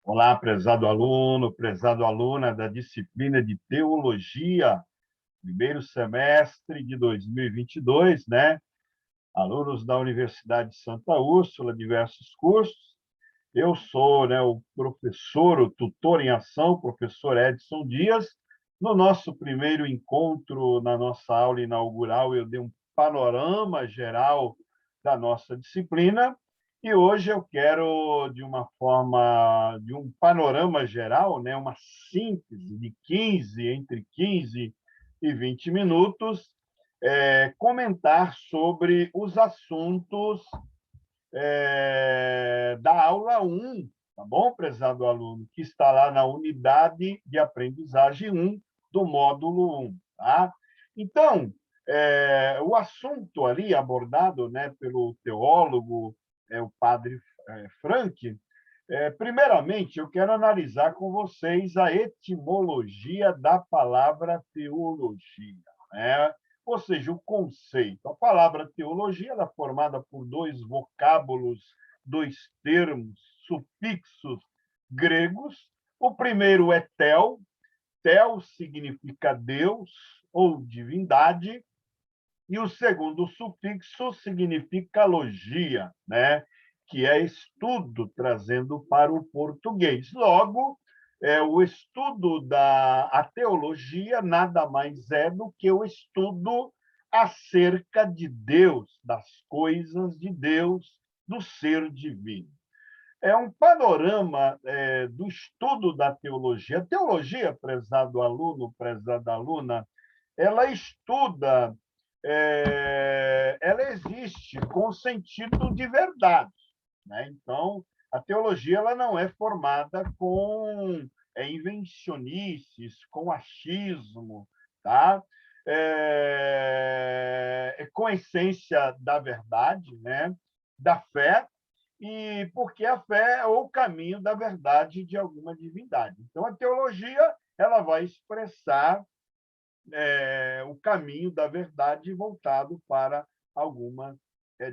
Olá, prezado aluno, prezado aluna da disciplina de Teologia, primeiro semestre de 2022, né? Alunos da Universidade de Santa Úrsula, diversos cursos. Eu sou, o professor, o tutor em ação, professor Edson Dias. No nosso primeiro encontro, na nossa aula inaugural, eu dei um panorama geral da nossa disciplina e hoje eu quero, de um panorama geral, né, uma síntese de 15, entre 15 e 20 minutos, comentar sobre os assuntos da aula 1, tá bom, prezado aluno? Que está lá na unidade de aprendizagem 1 do módulo 1, tá? Então, o assunto ali abordado, né, pelo teólogo, o padre Frank, primeiramente, eu quero analisar com vocês a etimologia da palavra teologia, né? Ou seja, o conceito. A palavra teologia ela é formada por dois vocábulos, dois termos, sufixos gregos. O primeiro é tel, tel significa Deus ou divindade, e o segundo sufixo significa logia, né? Que é estudo, trazendo para o português. Logo, o estudo a teologia nada mais é do que o estudo acerca de Deus, das coisas de Deus, do ser divino. É um panorama do estudo da teologia. A teologia, prezado aluno, prezada aluna, ela estuda, ela existe com sentido de verdade, né? Então, a teologia ela não é formada com invencionices, com achismo, tá? Com a essência da verdade, né? Da fé, e porque a fé é o caminho da verdade de alguma divindade. Então, a teologia ela vai expressar o caminho da verdade voltado para alguma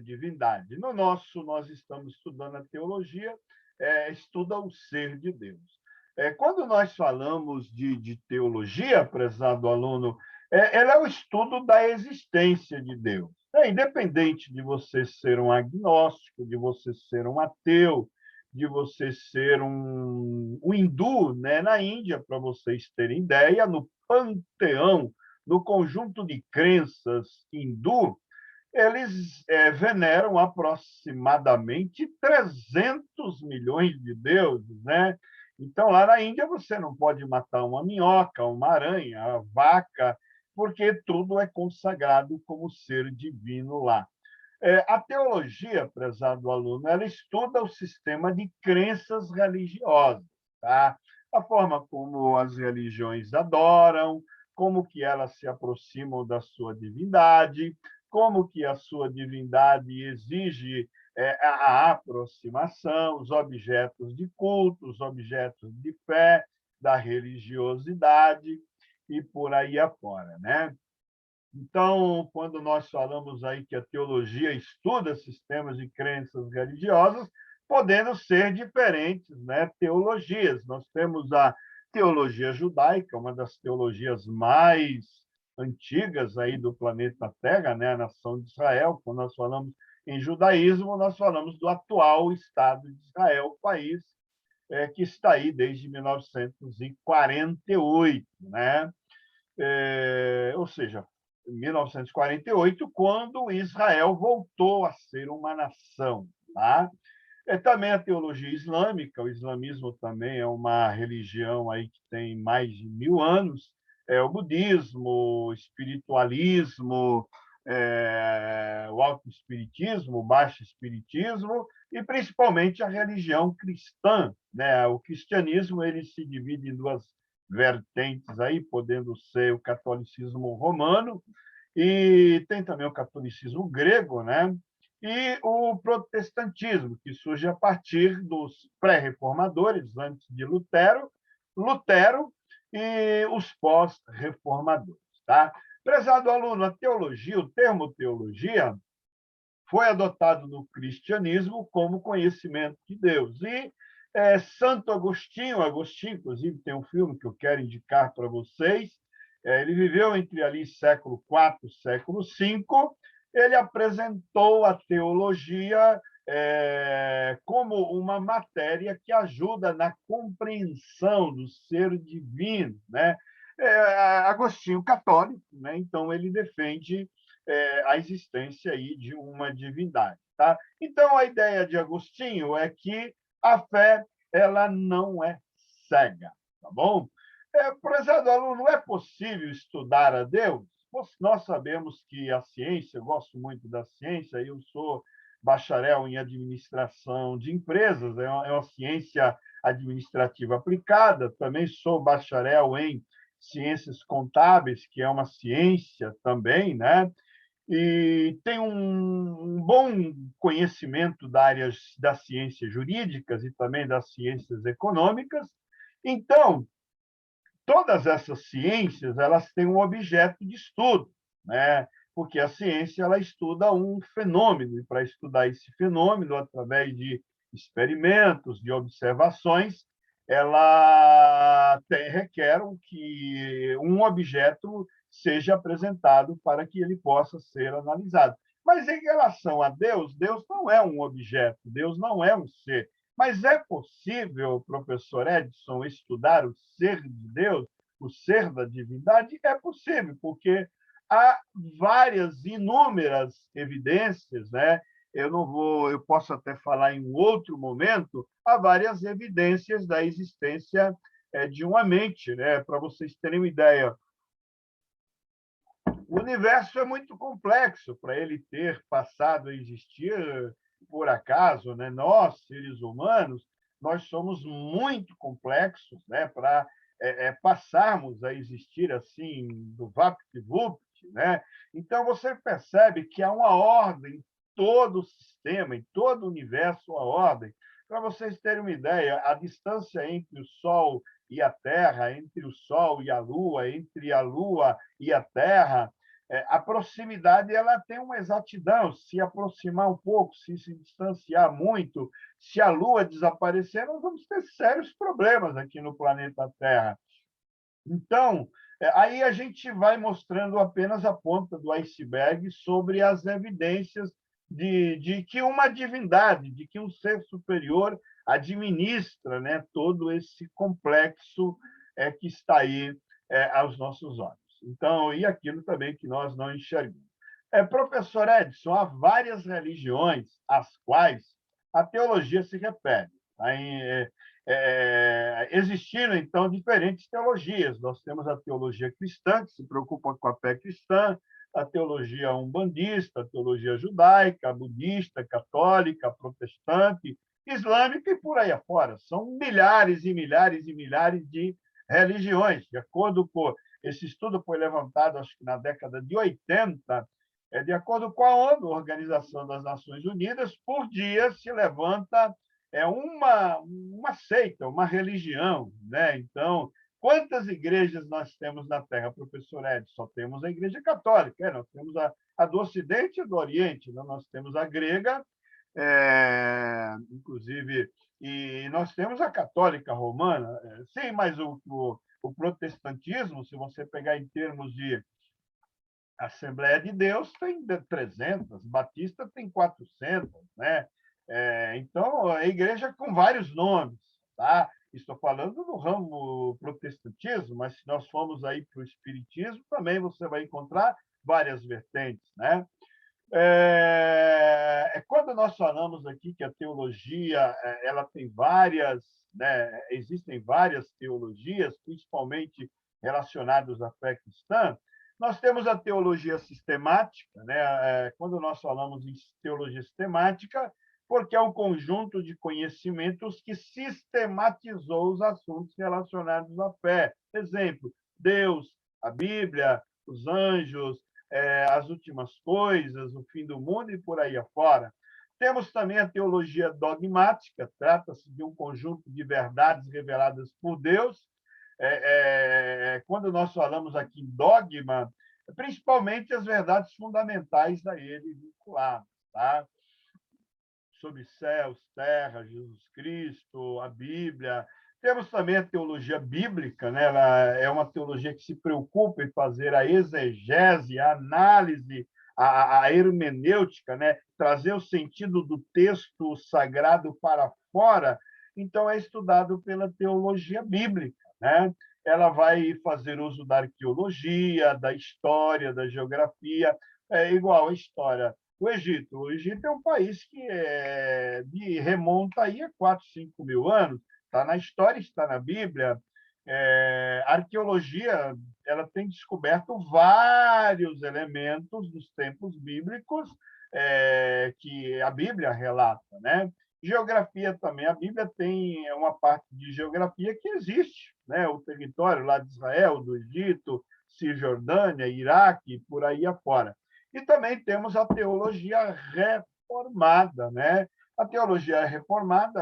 divindade. No nosso, nós estamos estudando a teologia, estuda o ser de Deus. Quando nós falamos de teologia, prezado aluno, ela é o estudo da existência de Deus. Independente de você ser um agnóstico, de você ser um ateu, de você ser um hindu, né? Na Índia, para vocês terem ideia, no panteão, no conjunto de crenças hindu, eles veneram aproximadamente 300 milhões de deuses, né? Então, lá na Índia, você não pode matar uma minhoca, uma aranha, a vaca, porque tudo é consagrado como ser divino lá. A teologia, prezado aluno, ela estuda o sistema de crenças religiosas, tá? A forma como as religiões adoram, como que elas se aproximam da sua divindade, como que a sua divindade exige a aproximação, os objetos de culto, os objetos de fé, da religiosidade e por aí afora, né? Então, quando nós falamos aí que a teologia estuda sistemas de crenças religiosas, podendo ser diferentes, né, teologias. Nós temos a teologia judaica, uma das teologias mais antigas aí do planeta Terra, né, a nação de Israel. Quando nós falamos em judaísmo, nós falamos do atual Estado de Israel, país que está aí desde 1948, né? Ou seja, em 1948, quando Israel voltou a ser uma nação. Tá? Também a teologia islâmica, o islamismo também é uma religião aí que tem mais de 1000 anos, o budismo, o espiritualismo, o alto-espiritismo, o baixo-espiritismo e principalmente a religião cristã, né? O cristianismo ele se divide em duas vertentes aí, podendo ser o catolicismo romano e tem também o catolicismo grego, né? E o protestantismo, que surge a partir dos pré-reformadores, antes de Lutero, Lutero e os pós-reformadores. Tá? Prezado aluno, a teologia, o termo teologia, foi adotado no cristianismo como conhecimento de Deus. E Santo Agostinho, inclusive, tem um filme que eu quero indicar para vocês. Ele viveu entre ali século IV, século V. Ele apresentou a teologia como uma matéria que ajuda na compreensão do ser divino, né? Agostinho católico, né? Então ele defende a existência aí de uma divindade, tá? Então a ideia de Agostinho é que a fé ela não é cega, tá bom? Prezado aluno, é possível estudar a Deus? Nós sabemos que a ciência, eu gosto muito da ciência, eu sou bacharel em administração de empresas, é uma ciência administrativa aplicada, também sou bacharel em ciências contábeis, que é uma ciência também, né? E tem um bom conhecimento das ciências jurídicas e também das ciências econômicas. Então, todas essas ciências elas têm um objeto de estudo, né? Porque a ciência ela estuda um fenômeno, e para estudar esse fenômeno, através de experimentos, de observações, ela requer que um objeto seja apresentado para que ele possa ser analisado. Mas em relação a Deus, Deus não é um objeto, Deus não é um ser. Mas é possível, professor Edson, estudar o ser de Deus, o ser da divindade? É possível, porque há várias, inúmeras evidências, né? Eu posso até falar em um outro momento, há várias evidências da existência de uma mente, né? Para vocês terem uma ideia, o universo é muito complexo para ele ter passado a existir por acaso, né? Nós, seres humanos, nós somos muito complexos, né? Para passarmos a existir assim do vapt-vupt, né? Então você percebe que há uma ordem em todo o sistema, em todo o universo, uma ordem. Para vocês terem uma ideia, a distância entre o Sol e a Terra, entre o Sol e a Lua, entre a Lua e a Terra, a proximidade ela tem uma exatidão. Se aproximar um pouco, se distanciar muito, se a Lua desaparecer, nós vamos ter sérios problemas aqui no planeta Terra. Então, aí a gente vai mostrando apenas a ponta do iceberg sobre as evidências de que uma divindade, de que um ser superior administra, né, todo esse complexo que está aí aos nossos olhos. Então, e aquilo também que nós não enxergamos. Professor Edson, há várias religiões às quais a teologia se refere. Tá? Existiram, então, diferentes teologias. Nós temos a teologia cristã, que se preocupa com a fé cristã, a teologia umbandista, a teologia judaica, a budista, a católica, a protestante, islâmica e por aí afora. São milhares e milhares e milhares de religiões. De acordo com esse estudo foi levantado, acho que na década de 80, de acordo com a ONU, Organização das Nações Unidas, por dia se levanta uma seita, uma religião, né? Então, quantas igrejas nós temos na Terra, professor Edson? Só temos a Igreja Católica, nós temos a do Ocidente e a do Oriente, né? Nós temos a grega, inclusive, e nós temos a Católica Romana, sim, mas o protestantismo, se você pegar em termos de Assembleia de Deus, tem 300, Batista tem 400, né? Então, a igreja com vários nomes, tá? Estou falando do ramo protestantismo, mas se nós formos aí para o espiritismo, também você vai encontrar várias vertentes, né? Quando nós falamos aqui que a teologia ela tem várias, né? Existem várias teologias, principalmente relacionadas à fé cristã. Nós temos a teologia sistemática, né? Quando nós falamos em teologia sistemática, porque é um conjunto de conhecimentos que sistematizou os assuntos relacionados à fé. Exemplo, Deus, a Bíblia, os anjos, as últimas coisas, o fim do mundo e por aí afora. Temos também a teologia dogmática, trata-se de um conjunto de verdades reveladas por Deus. Quando nós falamos aqui em dogma, principalmente as verdades fundamentais a ele vinculadas. Tá? sobre céus, terra, Jesus Cristo, a Bíblia. Temos também a teologia bíblica, né? Ela é uma teologia que se preocupa em fazer a exegese, a análise, a hermenêutica, né? Trazer o sentido do texto sagrado para fora. Então, é estudado pela teologia bíblica, né? Ela vai fazer uso da arqueologia, da história, da geografia, é igual a história. O Egito é um país que remonta aí a 4, 5 mil anos, está na história, está na Bíblia. A arqueologia ela tem descoberto vários elementos dos tempos bíblicos que a Bíblia relata, né? Geografia também, a Bíblia tem uma parte de geografia que existe, né? O território lá de Israel, do Egito, Cisjordânia, Iraque, por aí afora. E também temos a teologia reformada, né? A teologia reformada,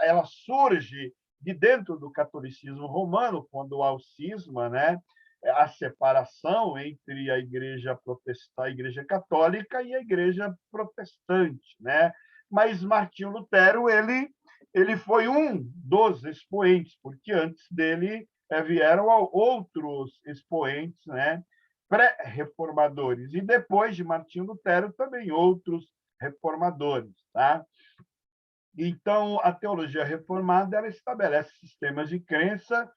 ela surge de dentro do catolicismo romano, quando há o cisma, né? A separação entre a igreja protestante, a igreja católica e a igreja protestante, né? Mas Martinho Lutero ele foi um dos expoentes, porque antes dele vieram outros expoentes, né? Pré-reformadores e depois de Martinho Lutero também outros reformadores, tá? Então, a teologia reformada ela estabelece sistemas de crença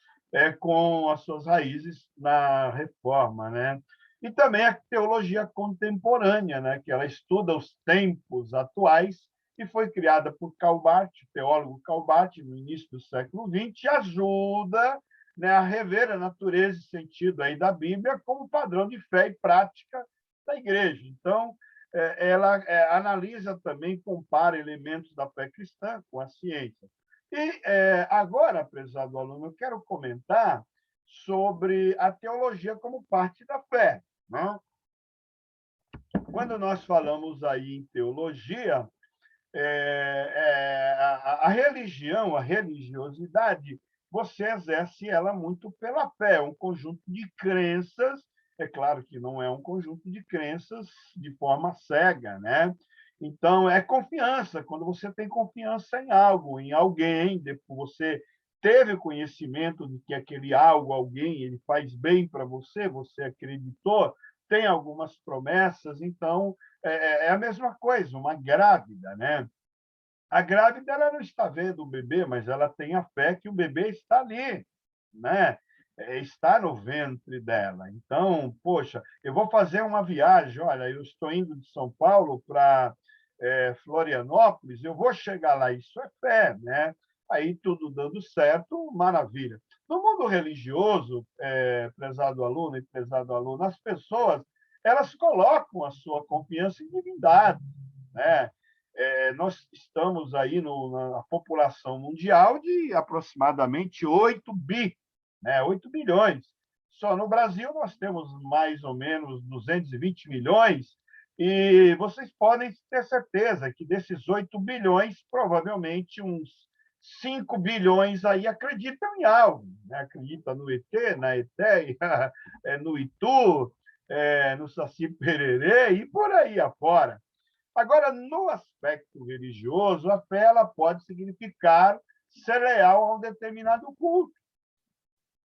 com as suas raízes na reforma, né? E também a teologia contemporânea, né? Que ela estuda os tempos atuais e foi criada por Calbart, o teólogo Calbart, no início do século XX, e ajuda, né, a rever a natureza e sentido aí da Bíblia como padrão de fé e prática da igreja. Então, ela analisa também, compara elementos da fé cristã com a ciência. E agora, prezado aluno, eu quero comentar sobre a teologia como parte da fé. Né? Quando nós falamos aí em teologia, a religião, a religiosidade, você exerce ela muito pela fé, um conjunto de crenças. É claro que não é um conjunto de crenças de forma cega, né? Então, é confiança. Quando você tem confiança em algo, em alguém, depois você teve conhecimento de que aquele algo, alguém, ele faz bem para você, você acreditou, tem algumas promessas, então é a mesma coisa, uma grávida, né? A grávida ela não está vendo o bebê, mas ela tem a fé que o bebê está ali, né? Está no ventre dela. Então, poxa, eu vou fazer uma viagem. Olha, eu estou indo de São Paulo para Florianópolis, eu vou chegar lá. Isso é fé, né? Aí tudo dando certo, maravilha. No mundo religioso, prezado aluno e prezado aluno, as pessoas elas colocam a sua confiança em divindade, né? Nós estamos aí na população mundial de aproximadamente 8 bi, né? 8 bilhões. Só no Brasil nós temos mais ou menos 220 milhões, e vocês podem ter certeza que desses 8 bilhões, provavelmente uns 5 bilhões aí acreditam em algo, né? Acreditam no ET, na ETEI, no Itu, no Saci Pererê e por aí afora. Agora, no aspecto religioso, a fé ela pode significar ser leal a um determinado culto.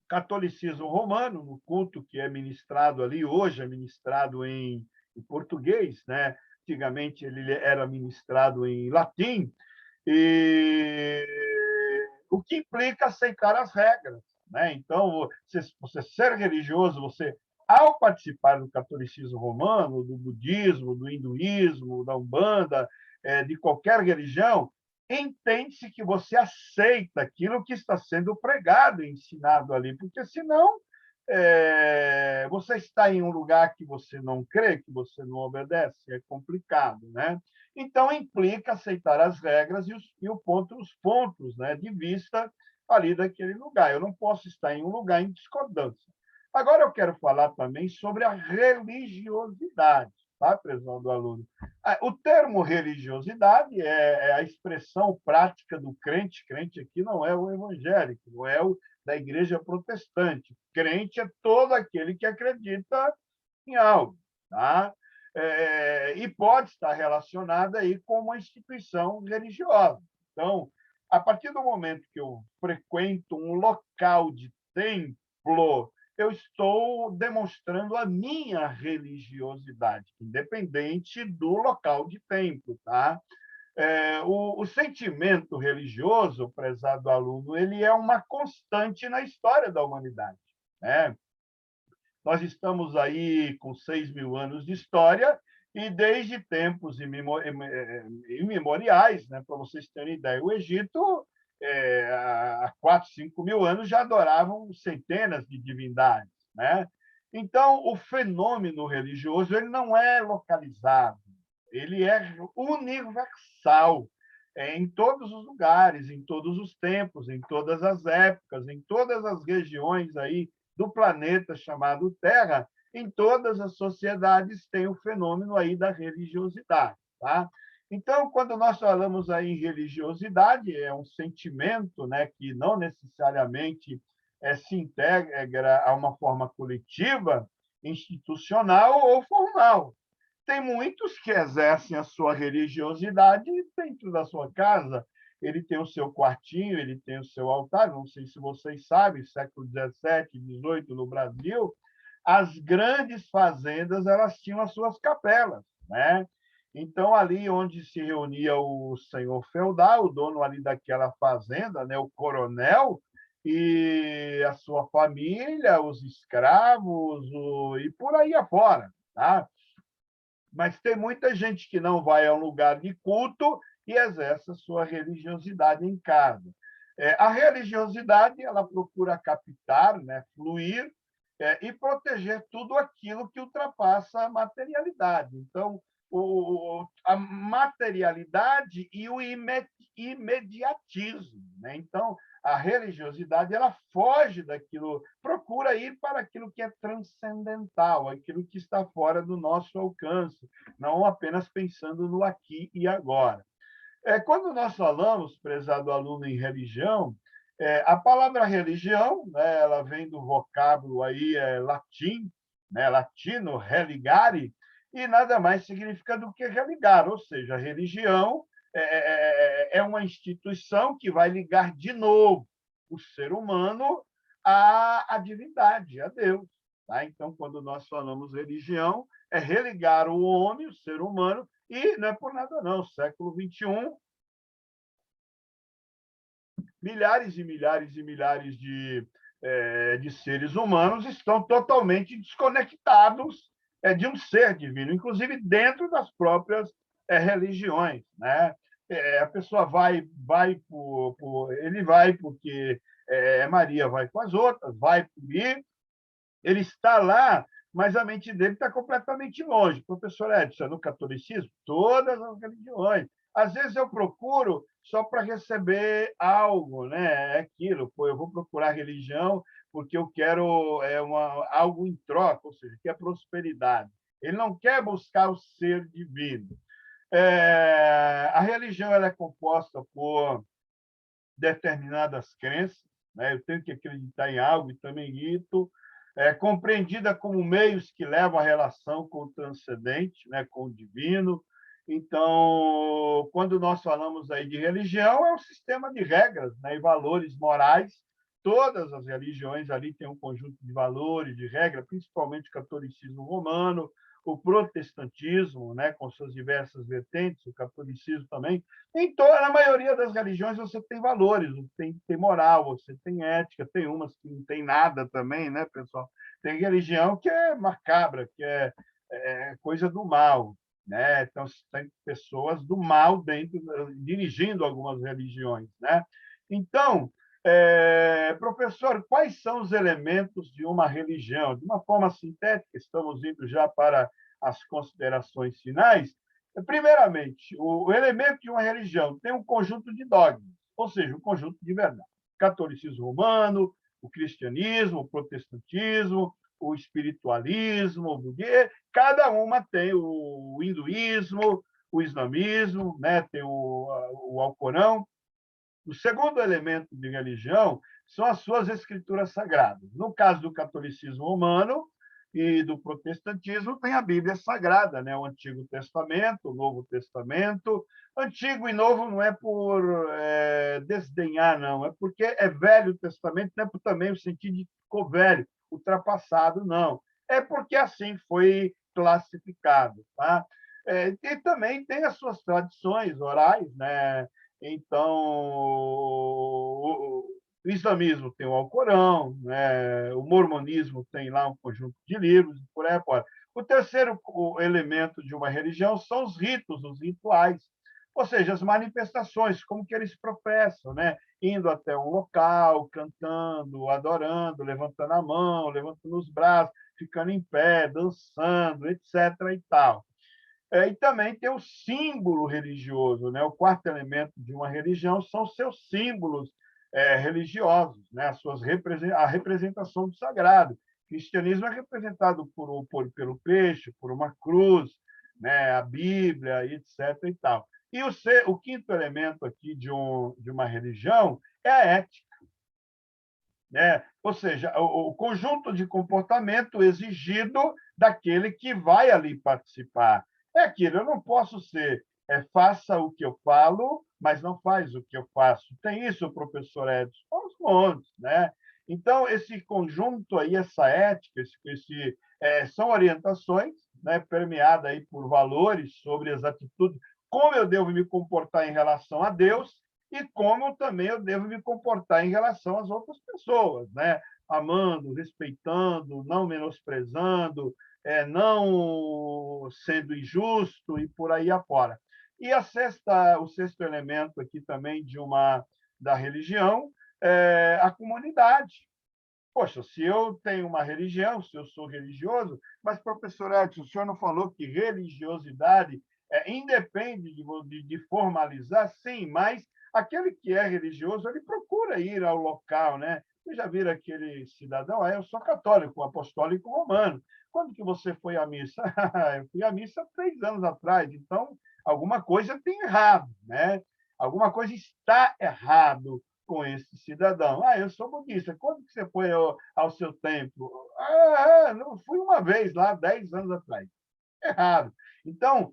Catolicismo romano, no culto que é ministrado ali, hoje é ministrado em português, né? Antigamente ele era ministrado em latim, e o que implica aceitar as regras, né? Então, você ser religioso, você ao participar do catolicismo romano, do budismo, do hinduísmo, da Umbanda, de qualquer religião, entende-se que você aceita aquilo que está sendo pregado e ensinado ali, porque senão você está em um lugar que você não crê, que você não obedece, é complicado, né? Então, implica aceitar as regras os pontos, né, de vista ali daquele lugar. Eu não posso estar em um lugar em discordância. Agora, eu quero falar também sobre a religiosidade, tá, prezado aluno? O termo religiosidade é a expressão prática do crente. Crente aqui não é o evangélico, não é o da igreja protestante. Crente é todo aquele que acredita em algo, tá? e pode estar relacionada aí com uma instituição religiosa. Então, a partir do momento que eu frequento um local de templo, eu estou demonstrando a minha religiosidade, independente do local de templo, tá? O sentimento religioso, prezado aluno, ele é uma constante na história da humanidade, né? Nós estamos aí com 6.000 anos de história e desde tempos imemoriais, né? Para vocês terem ideia, o Egito, há 4, 5.000 anos, já adoravam centenas de divindades, né? Então, o fenômeno religioso ele não é localizado, ele é universal, em todos os lugares, em todos os tempos, em todas as épocas, em todas as regiões aí do planeta chamado Terra, em todas as sociedades tem o fenômeno aí da religiosidade, tá? Então, quando nós falamos aí em religiosidade, é um sentimento, né, que não necessariamente se integra a uma forma coletiva, institucional ou formal. Tem muitos que exercem a sua religiosidade dentro da sua casa. Ele tem o seu quartinho, ele tem o seu altar. Não sei se vocês sabem, século XVII, XVIII, no Brasil, as grandes fazendas elas tinham as suas capelas, né? Então, ali onde se reunia o senhor feudal, o dono ali daquela fazenda, né, o coronel, e a sua família, os escravos, e por aí afora, tá? Mas tem muita gente que não vai a um lugar de culto e exerce a sua religiosidade em casa. A religiosidade ela procura captar, né, fluir e proteger tudo aquilo que ultrapassa a materialidade. Então, a materialidade e o imediatismo, né? Então, a religiosidade ela foge daquilo, procura ir para aquilo que é transcendental, aquilo que está fora do nosso alcance, não apenas pensando no aqui e agora. Quando nós falamos, prezado aluno, em religião, a palavra religião, né, ela vem do vocábulo aí latim, né, latino, religare, e nada mais significa do que religar, ou seja, a religião é uma instituição que vai ligar de novo o ser humano à divindade, a Deus. Tá? Então, quando nós falamos religião, é religar o homem, o ser humano, e não é por nada, não. Século XXI, milhares e milhares e milhares de seres humanos estão totalmente desconectados de um ser divino, inclusive dentro das próprias religiões, né? A pessoa ele vai porque Maria vai com as outras, vai por ir, ele está lá, mas a mente dele está completamente longe. Professor Edson, no catolicismo, todas as religiões. Às vezes eu procuro só para receber algo, né? É aquilo, pô, eu vou procurar religião porque eu quero algo em troca, ou seja, quer prosperidade. Ele não quer buscar o ser divino. A religião ela é composta por determinadas crenças, né? Eu tenho que acreditar em algo e também isso, compreendida como meios que levam à relação com o transcendente, né? Com o divino. Então, quando nós falamos aí de religião, é um sistema de regras, né? E valores morais. Todas as religiões ali têm um conjunto de valores, de regras, principalmente o catolicismo romano, o protestantismo, né, com suas diversas vertentes, o catolicismo também. Na maioria das religiões você tem valores, tem moral, você tem ética, tem umas que não tem nada também, né, pessoal? Tem religião que é macabra, que é coisa do mal, né? Então tem pessoas do mal dentro, dirigindo algumas religiões, né? Então, professor, quais são os elementos de uma religião? De uma forma sintética, estamos indo já para as considerações finais. Primeiramente, o elemento de uma religião tem um conjunto de dogmas, ou seja, um conjunto de verdade. O catolicismo romano, o cristianismo, o protestantismo, o espiritualismo, o budismo, cada uma tem o hinduísmo, o islamismo, né? Tem o Alcorão. O segundo elemento de religião são as suas escrituras sagradas. No caso do catolicismo romano, e do protestantismo tem a Bíblia Sagrada, né? O Antigo Testamento, o Novo Testamento. Antigo e Novo não é por desdenhar, não, é porque é Velho Testamento, não é por também o sentido de ficou velho, ultrapassado, não. É porque assim foi classificado. Tá? E também tem as suas tradições orais, né? Então, o islamismo tem o Alcorão, né? O mormonismo tem lá um conjunto de livros, e por aí fora. O terceiro elemento de uma religião são os ritos, os rituais, ou seja, as manifestações, como que eles professam, né? Indo até um local, cantando, adorando, levantando a mão, levantando os braços, ficando em pé, dançando, etc. e tal. E também tem o símbolo religioso, né? O quarto elemento de uma religião são os seus símbolos religiosos, né? A representação do sagrado. O cristianismo é representado pelo peixe, por uma cruz, né? A Bíblia, etc. e tal. E o quinto elemento aqui de uma religião é a ética, né? Ou seja, o conjunto de comportamento exigido daquele que vai ali participar. É aquilo, eu não posso ser faça o que eu falo, mas não faz o que eu faço. Tem isso, professor Edson? Aos montes, né? Então, esse conjunto aí, essa ética, são orientações, né, permeadas aí por valores sobre as atitudes, como eu devo me comportar em relação a Deus e como também eu devo me comportar em relação às outras pessoas, né? Amando, respeitando, não menosprezando, não sendo injusto e por aí afora. E o sexto elemento aqui também da religião é a comunidade. Poxa, se eu tenho uma religião, se eu sou religioso, mas, professor Edson, o senhor não falou que religiosidade independe de formalizar? Sim, mas aquele que é religioso, ele procura ir ao local, né? Vocês já viram aquele cidadão? Eu sou católico, apostólico romano. Quando que você foi à missa? Eu fui à missa há 3 anos atrás. Então, alguma coisa tem errado, né? Alguma coisa está errado com esse cidadão. Eu sou budista. Quando que você foi ao seu templo? Não, fui uma vez lá, 10 anos atrás. Errado. Então,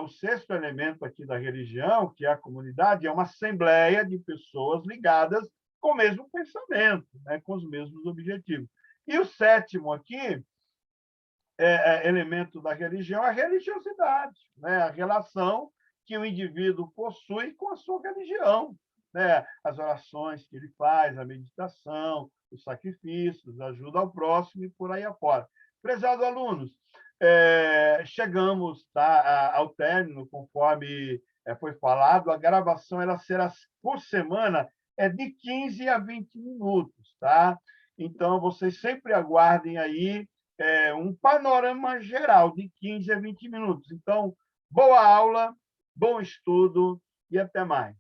o sexto elemento aqui da religião, que é a comunidade, é uma assembleia de pessoas ligadas com o mesmo pensamento, né, com os mesmos objetivos. E o sétimo aqui, elemento da religião, é a religiosidade, né, a relação que o indivíduo possui com a sua religião, né, as orações que ele faz, a meditação, os sacrifícios, a ajuda ao próximo e por aí afora. Prezados alunos, chegamos, tá, ao término, conforme foi falado, a gravação ela será por semana de 15 a 20 minutos. Tá? Então, vocês sempre aguardem aí um panorama geral de 15 a 20 minutos. Então, boa aula, bom estudo e até mais.